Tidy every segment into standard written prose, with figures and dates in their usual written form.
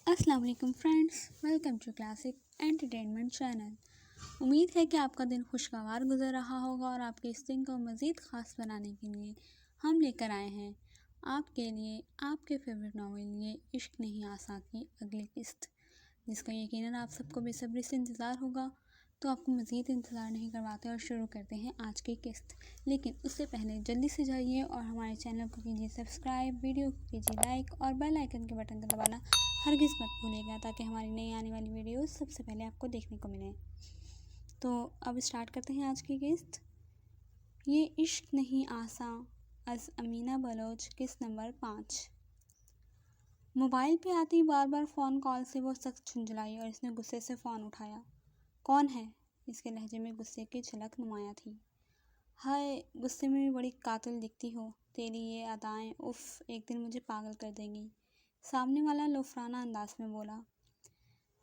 अस्सलाम वालेकुम friends, welcome to classic entertainment channel. उम्मीद है कि आपका दिन खुशगवार गुजर रहा होगा और आपके इस दिन को मज़ीद ख़ास बनाने के लिए हम लेकर आए हैं आपके लिए आपके फेवरेट नावल ये इश्क नहीं आसा की अगली किस्त, जिसका यकीनन आप सबको बेसब्री से इंतज़ार होगा। तो आपको मज़ीद इंतज़ार नहीं करवाते और शुरू करते हैं आज की किस्त। लेकिन उससे पहले जल्दी से जाइए और हमारे चैनल को कीजिए सब्सक्राइब, वीडियो को कीजिए लाइक और बेल आइकन के बटन को दबाना हरगिज़ मत भूलिएगा, ताकि हमारी नई आने वाली वीडियोस सबसे पहले आपको देखने को मिले। तो अब स्टार्ट करते हैं आज की किस्त। ये इश्क नहीं आसा अज़ अमीना बलोच, किस्त नंबर 5। मोबाइल पे आती बार बार फ़ोन कॉल से वो सख्त झुंझलाई और इसने गुस्से से फ़ोन उठाया। कौन है? इसके लहजे में गुस्से की झलक नुमाया थी। हाय, गुस्से में भी बड़ी कातिल दिखती हो। तेरी ये अदाएं उफ़, एक दिन मुझे पागल कर देंगी। सामने वाला लोफराना अंदाज में बोला।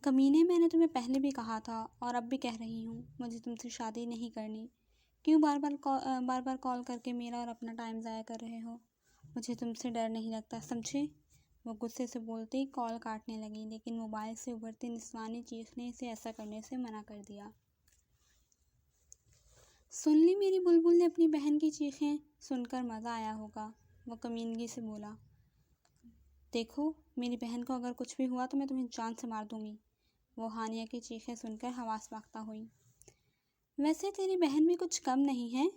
कमीने, मैंने तुम्हें पहले भी कहा था और अब भी कह रही हूँ, मुझे तुमसे शादी नहीं करनी। क्यों बार बार कॉल करके मेरा और अपना टाइम ज़ाया कर रहे हो? मुझे तुमसे डर नहीं लगता, समझे? वो गुस्से से बोलते ही कॉल काटने लगी, लेकिन मोबाइल से उभरती निस्वानी चीख ने इसे ऐसा करने से मना कर दिया। सुन ली मेरी बुलबुल ने अपनी बहन की चीखें? सुनकर मज़ा आया होगा, वो कमीनगी से बोला। देखो, मेरी बहन को अगर कुछ भी हुआ तो मैं तुम्हें जान से मार दूंगी। वो हानिया की चीखें सुनकर हवास पाख्ता हुई। वैसे तेरी बहन भी कुछ कम नहीं है।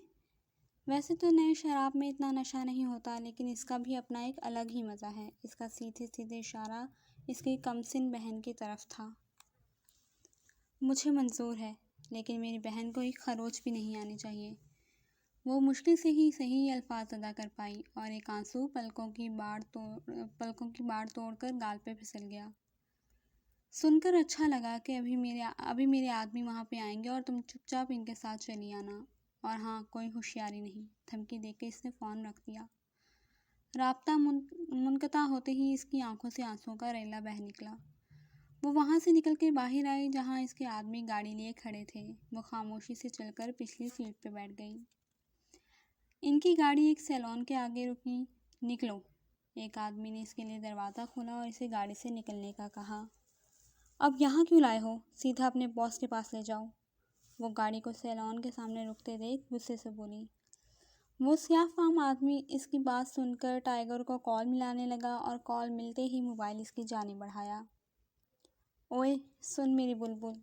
वैसे तो नए शराब में इतना नशा नहीं होता, लेकिन इसका भी अपना एक अलग ही मज़ा है। इसका सीधे सीधे इशारा इसकी कमसिन बहन की तरफ था। मुझे मंजूर है, लेकिन मेरी बहन को एक खरोच भी नहीं आनी चाहिए। वो मुश्किल से ही सही अल्फाज अदा कर पाई और एक आंसू पलकों की बाड़ तोड़कर गाल पे फिसल गया। सुनकर अच्छा लगा कि अभी मेरे आदमी वहाँ पे आएंगे और तुम चुपचाप इनके साथ चली आना। और हाँ, कोई होशियारी नहीं। धमकी देके इसने फ़ोन रख दिया। राब्ता मुनक़ता होते ही इसकी आंखों से आंसुओं का रेला बह निकला। वो वहाँ से निकल के बाहर आई जहाँ इसके आदमी गाड़ी लिए खड़े थे। वो खामोशी से चलकर पिछली सीट पे बैठ गई। इनकी गाड़ी एक सैलून के आगे रुकी। निकलो। एक आदमी ने इसके लिए दरवाज़ा खोला और इसे गाड़ी से निकलने का कहा। अब यहाँ क्यों लाए हो? सीधा अपने बॉस के पास ले जाओ। वो गाड़ी को सैलून के सामने रुकते देख गुस्से से बोली। वो स्याह-फाम आदमी इसकी बात सुनकर टाइगर को कॉल मिलाने लगा और कॉल मिलते ही मोबाइल इसकी जानिब बढ़ाया। ओए सुन मेरी बुलबुल,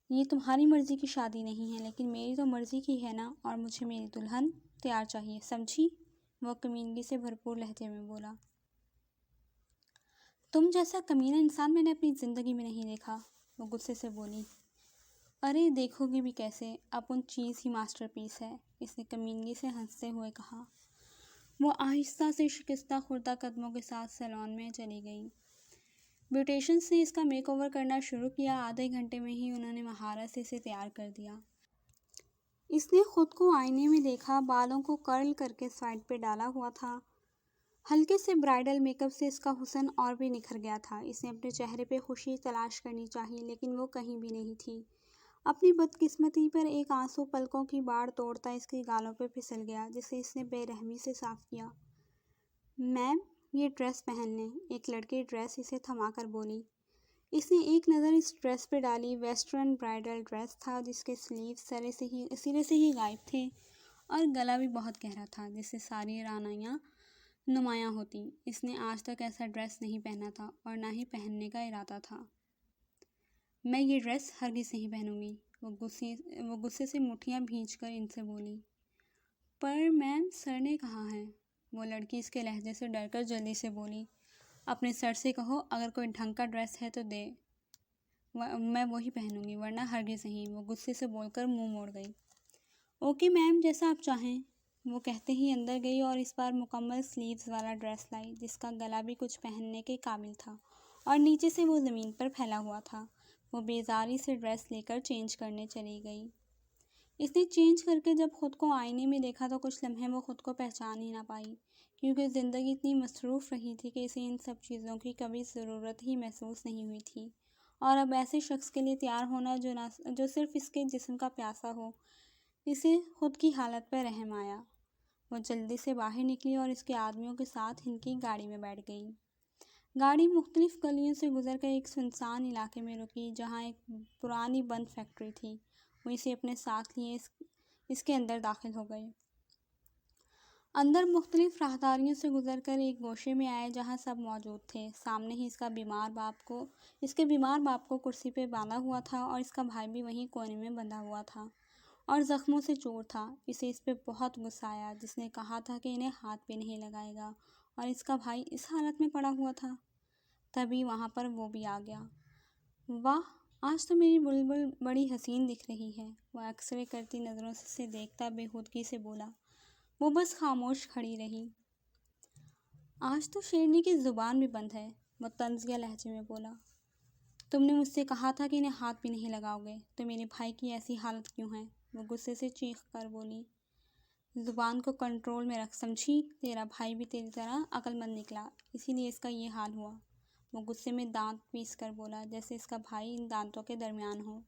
ये तुम्हारी मर्ज़ी की शादी नहीं है, लेकिन मेरी तो मर्ज़ी की है ना, और मुझे मेरी दुल्हन तैयार चाहिए, समझी? वो कमीनगी से भरपूर लहजे में बोला। तुम जैसा कमीना इंसान मैंने अपनी ज़िंदगी में नहीं देखा, वो गुस्से से बोली। अरे देखोगी भी कैसे, अपन चीज़ ही मास्टरपीस है, इसने कमीनगी से हंसते हुए कहा। वो आहिस्ता से शिकस्ता खुर्दा कदमों के साथ सैलून में चली गई। ब्यूटिशियंस ने इसका मेकओवर करना शुरू किया। आधे घंटे में ही उन्होंने महारत से इसे तैयार कर दिया। इसने खुद को आईने में देखा। बालों को कर्ल करके साइड पे डाला हुआ था। हल्के से ब्राइडल मेकअप से इसका हुस्न और भी निखर गया था। इसने अपने चेहरे पे खुशी तलाश करनी चाहिए, लेकिन वो कहीं भी नहीं थी। अपनी बदकिस्मती पर एक आंसू पलकों की बाड़ तोड़ता इसके गालों पे फिसल गया, जिसे इसने बेरहमी से साफ किया। मैम, ये ड्रेस पहन लें, एक लड़की ड्रेस इसे थमाकर बोली। इसने एक नज़र इस ड्रेस पे डाली। वेस्टर्न ब्राइडल ड्रेस था, जिसके स्लीव सिरे से ही गायब थे और गला भी बहुत गहरा था, जिससे सारी रानाइयाँ नुमायाँ होती। इसने आज तक ऐसा ड्रेस नहीं पहना था और ना ही पहनने का इरादा था। मैं ये ड्रेस हरगिज़ नहीं पहनूंगी, वो गुस्से से मुट्ठियाँ भींचकर इनसे बोली। पर मैम, सर ने कहा है, वो लड़की इसके लहजे से डरकर जल्दी से बोली। अपने सर से कहो अगर कोई ढंग का ड्रेस है तो दे, मैं वही पहनूंगी, वरना हरगिज़ नहीं, वो गुस्से से बोलकर मुंह मोड़ गई। ओके मैम, जैसा आप चाहें, वो कहते ही अंदर गई और इस बार मुकम्मल स्लीव्स वाला ड्रेस लाई, जिसका गला भी कुछ पहनने के काबिल था और नीचे से वो ज़मीन पर फैला हुआ था। वो बेजारी से ड्रेस लेकर चेंज करने चली गई। इसने चेंज करके जब खुद को आईने में देखा तो कुछ लम्हे वो खुद को पहचान ही ना पाई, क्योंकि ज़िंदगी इतनी मसरूफ़ रही थी कि इसे इन सब चीज़ों की कभी ज़रूरत ही महसूस नहीं हुई थी। और अब ऐसे शख्स के लिए तैयार होना जो सिर्फ इसके जिस्म का प्यासा हो, इसे खुद की हालत पर रहम आया। वो जल्दी से बाहर निकली और इसके आदमियों के साथ इनकी गाड़ी में बैठ गई। गाड़ी मुख्तलिफ गलियों से गुजर कर एक सुनसान इलाके में रुकी जहाँ एक पुरानी बंद फैक्ट्री थी। वो इसे अपने साथ लिए इसके अंदर दाखिल हो गए। अंदर मुख्तलिफ राहदारियों से गुजर कर एक गोशे में आए जहाँ सब मौजूद थे। सामने ही इसके बीमार बाप को कुर्सी पे बांधा हुआ था और इसका भाई भी वहीं कोने में बंधा हुआ था और ज़ख्मों से चूर था। इस पे बहुत गुस्सा आया। जिसने कहा था कि इन्हें हाथ भी नहीं लगाएगा और इसका भाई इस हालत में पड़ा हुआ था। तभी वहाँ पर वो भी आ गया। वाह, आज तो मेरी बुलबुल बड़ी हसीन दिख रही है, वह एक्सरे करती नज़रों से देखता बेहूदगी से बोला। वो बस खामोश खड़ी रही। आज तो शेरनी की ज़ुबान भी बंद है, वो तंज़िया लहजे में बोला। तुमने मुझसे कहा था कि इन्हें हाथ भी नहीं लगाओगे, तो मेरे भाई की ऐसी हालत क्यों है? वो गुस्से से चीख कर बोली। ज़ुबान को कंट्रोल में रख, समझी? तेरा भाई भी तेरी तरह अक्लमंद निकला, इसीलिए इसका ये हाल हुआ। वो गुस्से में दांत पीस कर बोला, जैसे इसका भाई इन दांतों के दरमियान हो।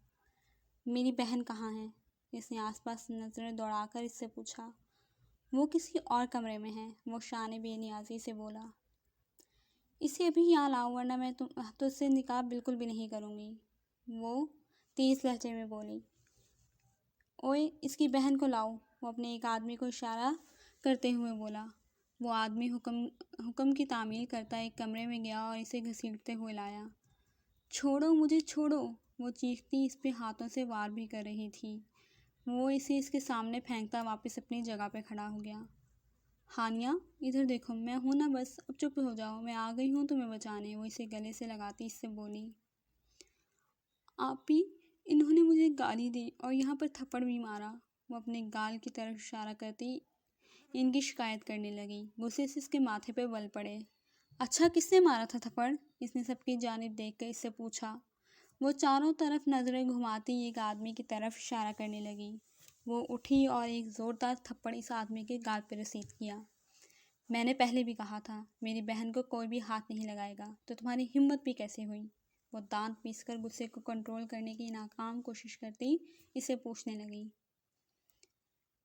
मेरी बहन कहाँ है? इसने आसपास नज़रें दौड़ाकर इससे पूछा। वो किसी और कमरे में है, वो शान बेनियाजी से बोला। इसे अभी यहाँ लाओ वरना मैं तुझसे निकाह बिल्कुल भी नहीं करूँगी, वो तेज़ लहजे में बोली। ओए, इसकी बहन को लाओ, वो अपने एक आदमी को इशारा करते हुए बोला। वो आदमी हुक्म की तामील करता एक कमरे में गया और इसे घसीटते हुए लाया। छोड़ो मुझे, छोड़ो, वो चीखती इस पे हाथों से वार भी कर रही थी। वो इसे इसके सामने फेंकता वापस अपनी जगह पे खड़ा हो गया। हानिया, इधर देखो, मैं हूँ ना, बस अब चुप हो जाओ, मैं आ गई हूँ तुम्हें बचाने, वो इसे गले से लगाती इससे बोली। आपी, इन्होंने मुझे गाली दी और यहाँ पर थप्पड़ भी मारा, वो अपने गाल की तरफ इशारा करती इनकी शिकायत करने लगी। गुस्से से इसके माथे पे बल पड़े। अच्छा, किसने मारा था थप्पड़? इसने सबकी जानिब देख कर इससे पूछा। वो चारों तरफ नज़रें घुमाती एक आदमी की तरफ इशारा करने लगी। वो उठी और एक ज़ोरदार थप्पड़ इस आदमी के गाल पर रसीद किया। मैंने पहले भी कहा था, मेरी बहन को कोई भी हाथ नहीं लगाएगा, तो तुम्हारी हिम्मत भी कैसे हुई? वो दांत पीसकर गुस्से को कंट्रोल करने की नाकाम कोशिश करती इसे पूछने लगी।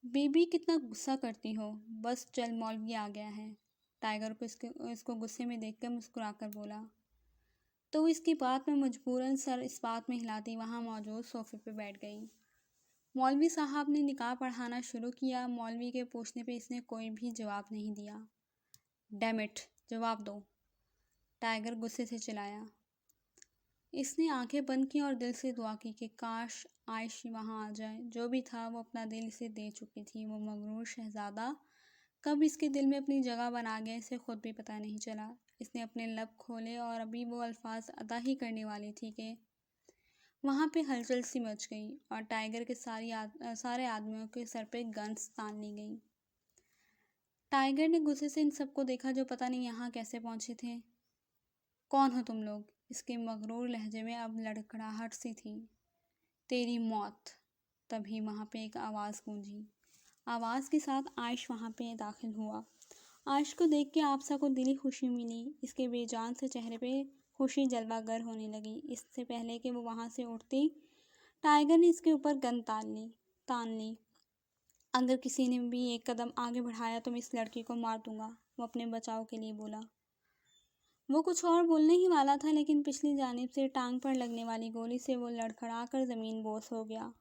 बेबी, कितना गुस्सा करती हो, बस चल, मौलवी आ गया है। टाइगर को इसको गुस्से में देखकर मुस्कुराकर बोला। तो इसकी बात में मजबूरन सर इस बात में हिलाती वहाँ मौजूद सोफे पे बैठ गई। मौलवी साहब ने निकाह पढ़ाना शुरू किया। मौलवी के पूछने पे इसने कोई भी जवाब नहीं दिया। डैम इट, जवाब दो, टाइगर गुस्से से चिल्लाया। इसने आंखें बंद की और दिल से दुआ की कि काश आयश वहाँ आ जाए। जो भी था वो अपना दिल इसे दे चुकी थी। वो मगरूर शहजादा कब इसके दिल में अपनी जगह बना गया, इसे खुद भी पता नहीं चला। इसने अपने लब खोले और अभी वो अल्फाज अदा ही करने वाली थी कि वहाँ पे हलचल सी मच गई और टाइगर के सारे आदमियों के सर पे गन्स तान ली गई। टाइगर ने गुस्से से इन सबको देखा जो पता नहीं यहाँ कैसे पहुँचे थे। कौन हो तुम लोग? इसके मगरूर लहजे में अब लड़खड़ाहट सी थी। तेरी मौत। तभी वहाँ पे एक आवाज़ गूंजी। आवाज़ के साथ आयश वहाँ पे दाखिल हुआ। आयश को देख के आपसा को दिली खुशी मिली। इसके बेजान से चेहरे पे खुशी जलवागर होने लगी। इससे पहले कि वो वहाँ से उठती, टाइगर ने इसके ऊपर गन तान ली। अगर किसी ने भी एक कदम आगे बढ़ाया तो मैं इस लड़की को मार दूंगा, वो अपने बचाव के लिए बोला। वो कुछ और बोलने ही वाला था, लेकिन पिछली जानिब से टांग पर लगने वाली गोली से वो लड़खड़ा कर ज़मीन बोस हो गया।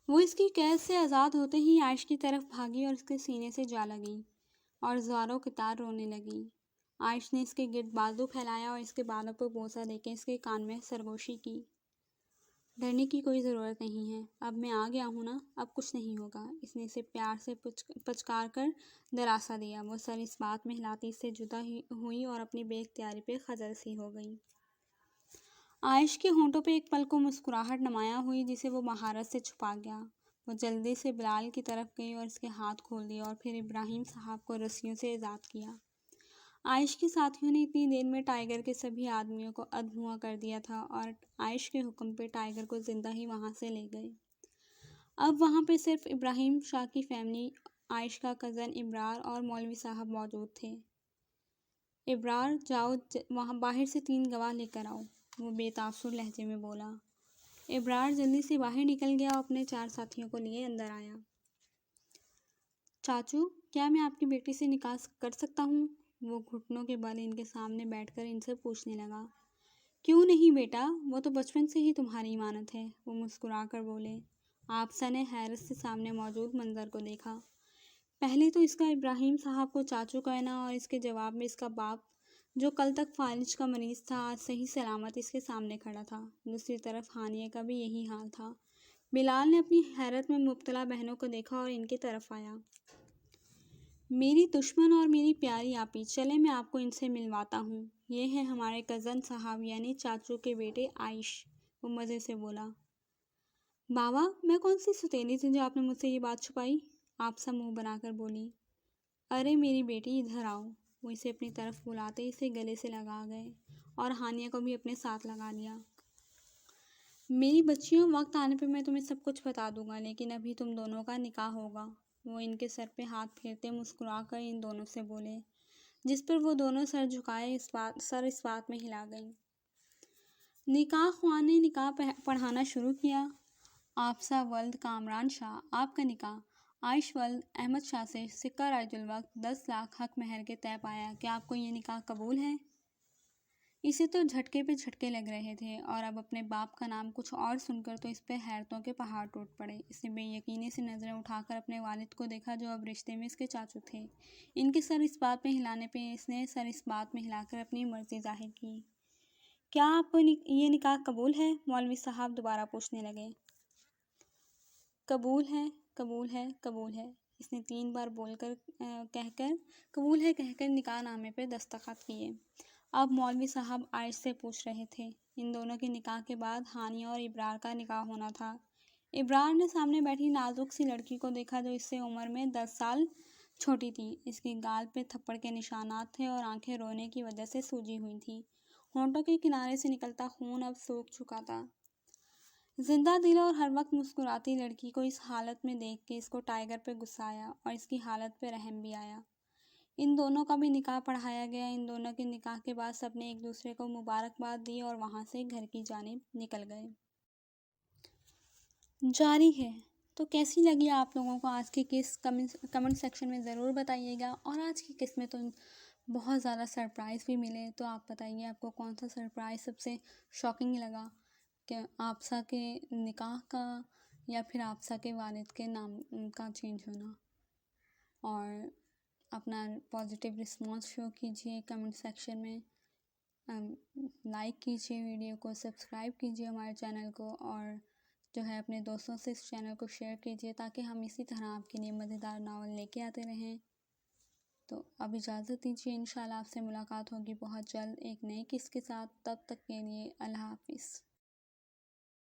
वो इसकी कैद से आज़ाद होते ही आयश की तरफ भागी और इसके सीने से जा लगी और ज़ारों की तार रोने लगी। आयश ने इसके गिर्द बाजू फैलाया और इसके बालों पर बोसा देके इसके कान में सरगोशी की। डरने की कोई ज़रूरत नहीं है, अब मैं आ गया हूँ ना, अब कुछ नहीं होगा। इसने इसे प्यार से पचकार कर दिलासा दिया। वो सर इस बात में हिलाती इससे जुदा हुई और अपनी बेख्तियारी पे खजल सी हो गई। आयश के होंठों पे एक पल को मुस्कुराहट नुमायां हुई जिसे वो महारत से छुपा गया। वो जल्दी से बिलाल की तरफ गई और इसके हाथ खोल दिए और फिर इब्राहिम साहब को रस्सियों से आज़ाद किया। आयश के साथियों ने इतनी देर में टाइगर के सभी आदमियों को अधमुआ कर दिया था और आयश के हुक्म पे टाइगर को जिंदा ही वहाँ से ले गए। अब वहाँ पे सिर्फ इब्राहिम शाह की फैमिली, आयश का कज़न इब्रार और मौलवी साहब मौजूद थे। इब्रार, जाओ वहाँ बाहर से 3 गवाह लेकर आओ, वो बेतासुर लहजे में बोला। इब्रार जल्दी से बाहर निकल गया और अपने 4 साथियों को लिए अंदर आया। चाचू, کیا میں آپ کی بیٹی سے نکاح کر سکتا ہوں؟ وہ گھٹنوں کے بل ان کے سامنے بیٹھ کر ان سے پوچھنے لگا۔ کیوں نہیں بیٹا، وہ تو بچپن سے ہی تمہاری امانت ہے، وہ مسکرا کر بولے۔ آپسہ نے حیرت سے سامنے موجود منظر کو دیکھا۔ پہلے تو اس کا ابراہیم صاحب کو چاچو کہنا اور اس کے جواب میں اس کا باپ، جو کل تک فالج کا مریض تھا، آج صحیح سلامت اس کے سامنے کھڑا تھا۔ دوسری طرف ہانیہ کا بھی یہی حال تھا۔ بلال نے اپنی حیرت میں مبتلا بہنوں کو دیکھا اور ان کی طرف آیا۔ میری دشمن اور میری پیاری آپی، چلے میں آپ کو ان سے ملواتا ہوں۔ یہ ہیں ہمارے کزن صاحب یعنی چاچو کے بیٹے عائش، وہ مزے سے بولا۔ بابا، میں کون سی ستیلی تھی جو آپ نے مجھ سے یہ بات چھپائی؟ آپسہ منہ بنا کر بولی۔ ارے میری بیٹی، ادھر آؤ۔ وہ اسے اپنی طرف بلاتے اسے گلے سے لگا گئے اور ہانیہ کو بھی اپنے ساتھ لگا لیا۔ میری بچیوں، وقت آنے پہ میں تمہیں سب کچھ بتا دوں گا، لیکن ابھی تم دونوں کا نکاح ہوگا۔ وہ ان کے سر پہ ہاتھ پھیرتے مسکرا کر ان دونوں سے بولے، جس پر وہ دونوں سر جھکائے اس بات میں ہلا گئیں۔ نکاح خواہ نے نکاح پڑھانا شروع کیا۔ آپسہ ولد کامران شاہ، آپ کا نکاح عائش ولد احمد شاہ سے سکہ رائج الوقت 10 لاکھ حق مہر کے طے پایا۔ کیا آپ کو یہ نکاح قبول ہے؟ اسے تو جھٹکے پہ جھٹکے لگ رہے تھے، اور اب اپنے باپ کا نام کچھ اور سن کر تو اس پہ حیرتوں کے پہاڑ ٹوٹ پڑے۔ اس نے بے یقینی سے نظریں اٹھا کر اپنے والد کو دیکھا، جو اب رشتے میں اس کے چاچو تھے۔ ان کے سر اس بات میں ہلانے پہ اس نے سر اس بات میں ہلا کر اپنی مرضی ظاہر کی۔ کیا آپ کو یہ نکاح قبول ہے؟ مولوی صاحب دوبارہ پوچھنے لگے۔ قبول ہے، قبول ہے، قبول ہے، اس نے 3 بار قبول ہے کہہ کر نکاح نامے پہ دستخط کیے۔ اب مولوی صاحب عائش سے پوچھ رہے تھے۔ ان دونوں کے نکاح کے بعد ہانیہ اور ابرار کا نکاح ہونا تھا۔ ابرار نے سامنے بیٹھی نازک سی لڑکی کو دیکھا، جو اس سے عمر میں 10 سال چھوٹی تھی۔ اس کے گال پہ تھپڑ کے نشانات تھے اور آنکھیں رونے کی وجہ سے سوجی ہوئی تھیں۔ ہونٹوں کے کنارے سے نکلتا خون اب سوکھ چکا تھا۔ زندہ دل اور ہر وقت مسکراتی لڑکی کو اس حالت میں دیکھ کے اس کو ٹائیگر پہ غصہ آیا اور اس کی حالت پہ رحم بھی آیا۔ ان دونوں کا بھی نکاح پڑھایا گیا۔ ان دونوں کے نکاح کے بعد سب نے ایک دوسرے کو مبارکباد دی اور وہاں سے گھر کی جانب نکل گئے۔ جاری ہے۔ تو کیسی لگی آپ لوگوں کو آج کی قص؟ کمنٹ سیکشن میں ضرور بتائیے گا۔ اور آج کی قص میں تو بہت زیادہ سرپرائز بھی ملے، تو آپ بتائیے آپ کو کون سا سرپرائز سب سے شاکنگ لگا، کہ آپسہ کے نکاح کا یا پھر آپسہ کے والد کے نام کا چینج ہونا؟ اور اپنا پازیٹیو رسپانس شو کیجیے کمنٹ سیکشن میں، لائک کیجیے ویڈیو کو، سبسکرائب کیجیے ہمارے چینل کو، اور جو ہے اپنے دوستوں سے اس چینل کو شیئر کیجیے، تاکہ ہم اسی طرح آپ کے لیے مزیدار ناول لے کے آتے رہیں۔ تو اب اجازت دیجیے، انشاءاللہ آپ سے ملاقات ہوگی بہت جلد ایک نئے قصے کے ساتھ۔ تب تک کے لیے اللہ حافظ۔